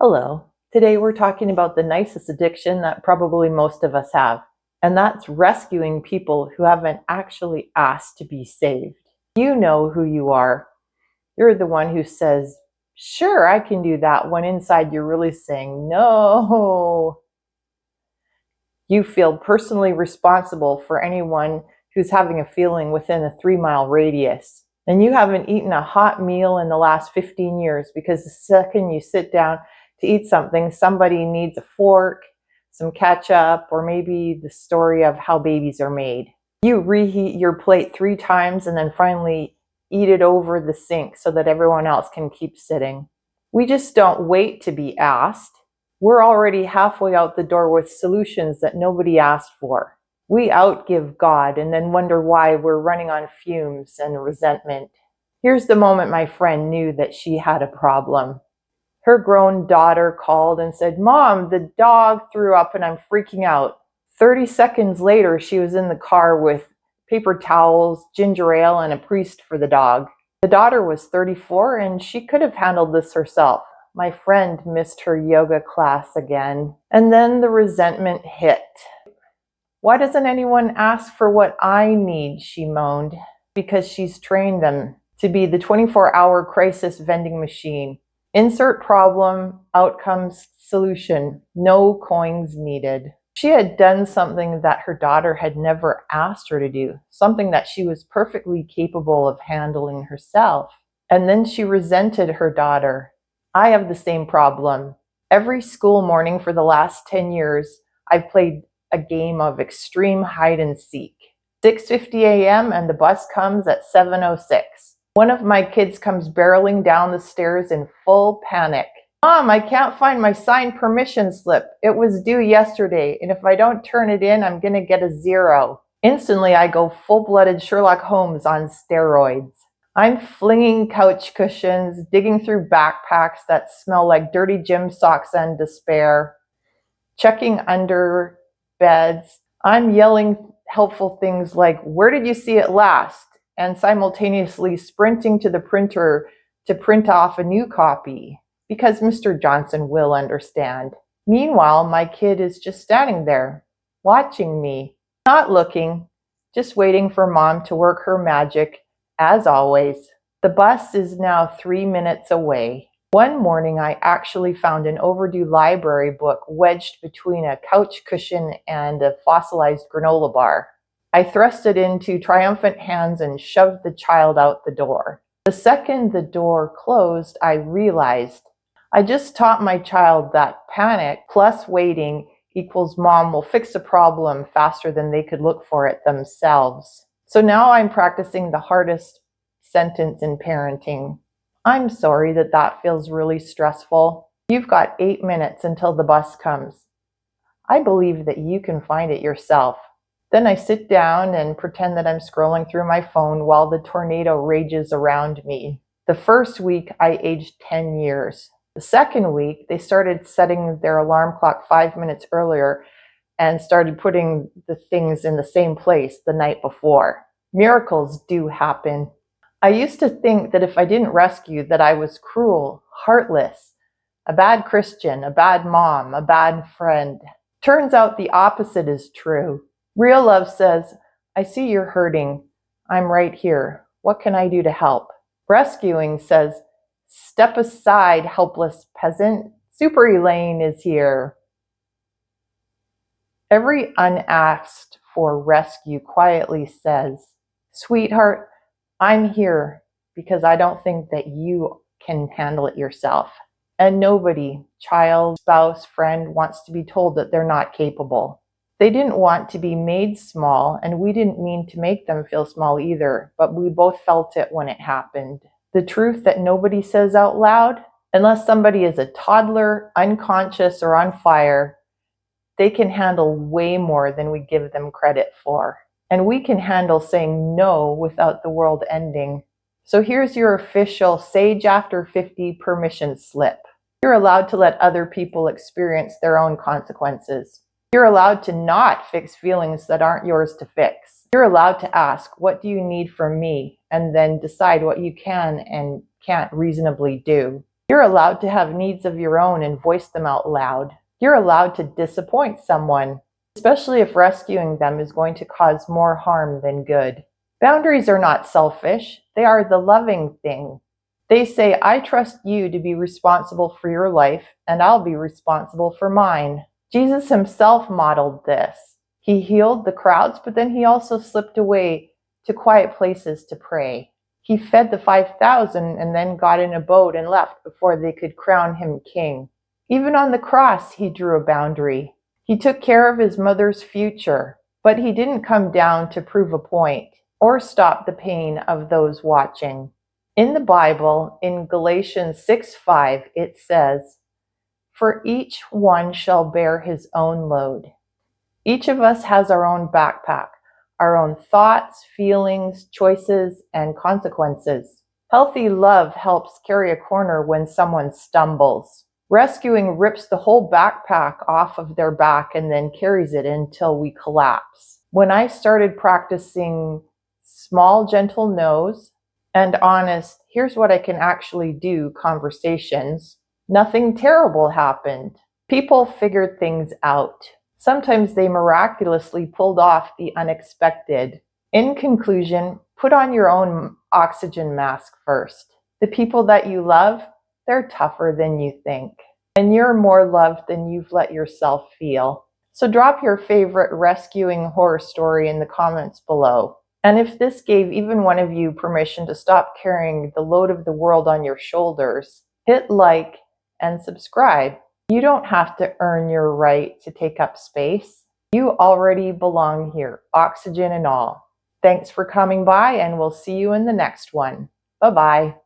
Hello. Today we're talking about the nicest addiction that probably most of us have, and that's rescuing people who haven't actually asked to be saved. You know who you are. You're the one who says, "Sure, I can do that," when inside you're really saying, "No." You feel personally responsible for anyone who's having a feeling within a 3-mile radius. And you haven't eaten a hot meal in the last 15 years because the second you sit down to eat something, somebody needs a fork, some ketchup, or maybe the story of how babies are made. You reheat your plate 3 times and then finally eat it over the sink so that everyone else can keep sitting. We just don't wait to be asked. We're already halfway out the door with solutions that nobody asked for. We outgive God and then wonder why we're running on fumes and resentment. Here's the moment my friend knew that she had a problem. Her grown daughter called and said, "Mom, the dog threw up and I'm freaking out." 30 seconds later, she was in the car with paper towels, ginger ale, and a priest for the dog. The daughter was 34 and she could have handled this herself. My friend missed her yoga class again. And then the resentment hit. "Why doesn't anyone ask for what I need?" she moaned. Because she's trained them to be the 24-hour crisis vending machine. Insert problem, outcomes, solution. No coins needed. She had done something that her daughter had never asked her to do, something that she was perfectly capable of handling herself. And then she resented her daughter. I have the same problem. Every school morning for the last 10 years, I've played a game of extreme hide and seek. 6:50 a.m. and the bus comes at 7:06. One of my kids comes barreling down the stairs in full panic. "Mom, I can't find my signed permission slip. It was due yesterday, and if I don't turn it in, I'm gonna get a 0. Instantly, I go full-blooded Sherlock Holmes on steroids. I'm flinging couch cushions, digging through backpacks that smell like dirty gym socks and despair, checking under beds. I'm yelling helpful things like, "Where did you see it last?" and simultaneously sprinting to the printer to print off a new copy, because Mr. Johnson will understand. Meanwhile, my kid is just standing there, watching me, not looking, just waiting for Mom to work her magic, as always. The bus is now 3 minutes away. One morning, I actually found an overdue library book wedged between a couch cushion and a fossilized granola bar. I thrust it into triumphant hands and shoved the child out the door. The second the door closed, I realized I just taught my child that panic plus waiting equals Mom will fix a problem faster than they could look for it themselves. So now I'm practicing the hardest sentence in parenting. "I'm sorry that feels really stressful. You've got 8 minutes until the bus comes. I believe that you can find it yourself." Then I sit down and pretend that I'm scrolling through my phone while the tornado rages around me. The first week, I aged 10 years. The second week, they started setting their alarm clock 5 minutes earlier and started putting the things in the same place the night before. Miracles do happen. I used to think that if I didn't rescue, that I was cruel, heartless, a bad Christian, a bad mom, a bad friend. Turns out the opposite is true. Real love says, "I see you're hurting. I'm right here. What can I do to help?" Rescuing says, "Step aside, helpless peasant. Super Elaine is here." Every unasked for rescue quietly says, "Sweetheart, I'm here because I don't think that you can handle it yourself." And nobody, child, spouse, friend, wants to be told that they're not capable. They didn't want to be made small, and we didn't mean to make them feel small either, but we both felt it when it happened. The truth that nobody says out loud, unless somebody is a toddler, unconscious, or on fire, they can handle way more than we give them credit for. And we can handle saying no without the world ending. So here's your official Sage After 50 permission slip. You're allowed to let other people experience their own consequences. You're allowed to not fix feelings that aren't yours to fix. You're allowed to ask, "What do you need from me?" and then decide what you can and can't reasonably do. You're allowed to have needs of your own and voice them out loud. You're allowed to disappoint someone, especially if rescuing them is going to cause more harm than good. Boundaries are not selfish, they are the loving thing. They say, I trust you to be responsible for your life, and I'll be responsible for mine. Jesus himself modeled this. He healed the crowds, but then he also slipped away to quiet places to pray. He fed the 5,000 and then got in a boat and left before they could crown him king. Even on the cross, he drew a boundary. He took care of his mother's future, but he didn't come down to prove a point or stop the pain of those watching. In the Bible, in Galatians 6:5, it says, "For each one shall bear his own load." Each of us has our own backpack, our own thoughts, feelings, choices, and consequences. Healthy love helps carry a corner when someone stumbles. Rescuing rips the whole backpack off of their back and then carries it until we collapse. When I started practicing small, gentle no's and honest, here's what I can actually do conversations, nothing terrible happened. People figured things out. Sometimes they miraculously pulled off the unexpected. In conclusion, put on your own oxygen mask first. The people that you love, they're tougher than you think. And you're more loved than you've let yourself feel. So drop your favorite rescuing horror story in the comments below. And if this gave even one of you permission to stop carrying the load of the world on your shoulders, hit like and subscribe. You don't have to earn your right to take up space. You already belong here, oxygen and all. Thanks for coming by, and we'll see you in the next one. Bye-bye.